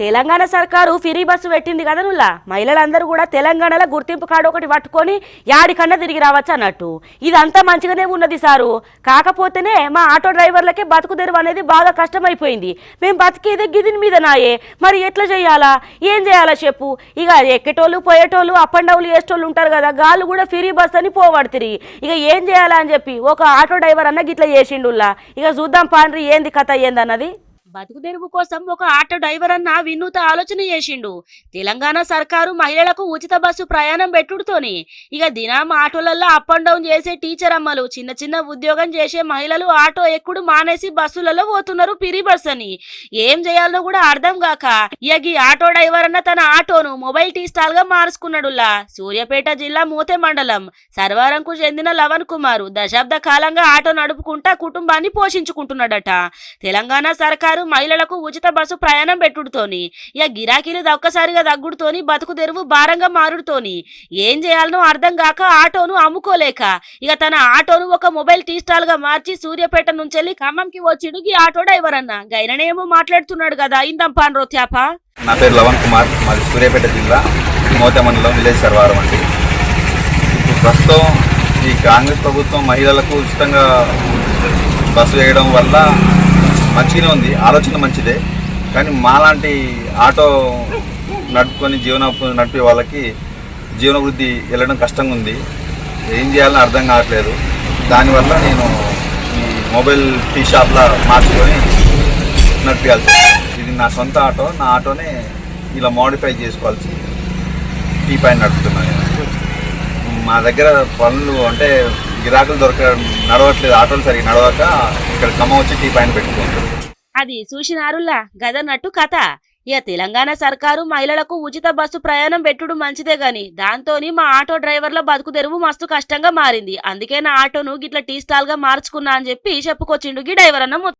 తెలంగాణ సర్కారు free bus పెట్టింది కదా నుల్లా మహిళలందరూ కూడా తెలంగాణలో గుర్తింపు కార్డు ఒకటి పట్టుకొని యాడికన్నా తిరిగి రావచ్చు అన్నట్టు ఇదంతా మంచిగానే ఉన్నది సారు. కాకపోతేనే మా ఆటో డ్రైవర్లకే బతుకు తెరువు అనేది బాగా కష్టమైపోయింది. మేము బతికేదే గిదిని మీద నాయే, మరి ఎట్లా చేయాలా, ఏం చేయాలా చెప్పు. ఇక ఎక్కేటోళ్ళు పోయేటోళ్ళు అప్ అండ్ డౌన్లు వేసేటోళ్ళు ఉంటారు కదా, గాళ్ళు కూడా ఫ్రీ బస్ అని పోవడుతుంది. ఇక ఏం చేయాలా అని చెప్పి ఒక ఆటో డ్రైవర్ అన్న గిట్లా చేసిండుల్లా. ఇక చూద్దాం పాండ్రి ఏంది కథ ఏందన్నది. బతుకు తెరువు కోసం ఒక ఆటో డ్రైవర్ అన్న వినూత ఆలోచన చేసిండు. తెలంగాణ సర్కారు మహిళలకు ఉచిత బస్సు ప్రయాణం పెట్టుడుతోని ఇక దినం ఆటోలలో అప్ అండ్ డౌన్ చేసే టీచర్ అమ్మలు, చిన్న చిన్న ఉద్యోగం చేసే మహిళలు ఆటో ఎక్కుడు మానేసి బస్సులలో పోతున్నారు ఫ్రీ బస్ అని. ఏం చేయాలనో కూడా అర్థం కాక ఇక ఈ ఆటో డ్రైవర్ అన్న తన ఆటోను మొబైల్ టీ స్టాల్ గా మార్చుకున్నాడులా. సూర్యాపేట జిల్లా మూతే మండలం సర్వారంకు చెందిన లవన్ కుమార్ దశాబ్ద కాలంగా ఆటో నడుపుకుంటా కుటుంబాన్ని పోషించుకుంటున్నాడట. తెలంగాణ సర్కారు మహిళలకు ఉచిత బస్సు ప్రయాణం పెట్టుడుతోని ఇక గిరాకీలు ఒక్కసారిగా తగ్గుడుతోని బతుకు తెరువు భారంగా మారుడుతోని ఏం చేయాలనో అర్థం కాక ఆటోను అమ్ముకోలేక ఇక తన ఆటోను ఒక మొబైల్ టీ స్టాల్ గా మార్చి సూర్యాపేట నుంచి వెళ్ళి ఖమ్మంకి వచ్చిడు ఈ ఆటో డ్రైవర్ అన్న. గైననేమో మాట్లాడుతున్నాడు కదా, ఇందాం పాన్రో త్యాప. నా పేరు లవన్ కుమార్, మాది సూర్యాపేట జిల్లా మోతే మండలం విలేజ్ సర్వారం అండి. ఇప్పుడు ప్రస్తుతం ఈ కాంగ్రెస్ ప్రభుత్వం మహిళలకు ఉచితంగా బస్సు వేయడం వల్ల మంచిగానే ఉంది, ఆలోచన మంచిదే. కానీ మాలాంటి ఆటో నడుపుకొని నడిపే వాళ్ళకి జీవనవృద్ధి వెళ్ళడం కష్టంగా ఉంది. ఏం చేయాలని అర్థం కావట్లేదు. దానివల్ల నేను ఈ మొబైల్ టీ షాప్లో మార్చుకొని నడిపించాల్సి. ఇది నా సొంత ఆటో, నా ఆటోనే ఇలా మోడిఫై చేసుకోవాల్సి టీ పైన నడుపుతున్నాను. మా దగ్గర పనులు అంటే గిరాకులు నడవట్లేదు, ఆటోలు సరిగ్గా నడవక ఇక్కడ ఖమ్మం వచ్చి టీ పైన పెట్టుకుంటారు. అది చూసినారులా గదన్నట్టు కథ. ఇక తెలంగాణ సర్కారు మహిళలకు ఉచిత బస్సు ప్రయాణం పెట్టుడు మంచిదే గాని దాంతోని మా ఆటో డ్రైవర్ల బతుకు తెరువు మస్తు కష్టంగా మారింది. అందుకే నా ఆటోను గిట్ల టీ స్టాల్ గా మార్చుకున్నా అని చెప్పి చెప్పుకొచ్చిండు గీ డ్రైవర్ అన్న.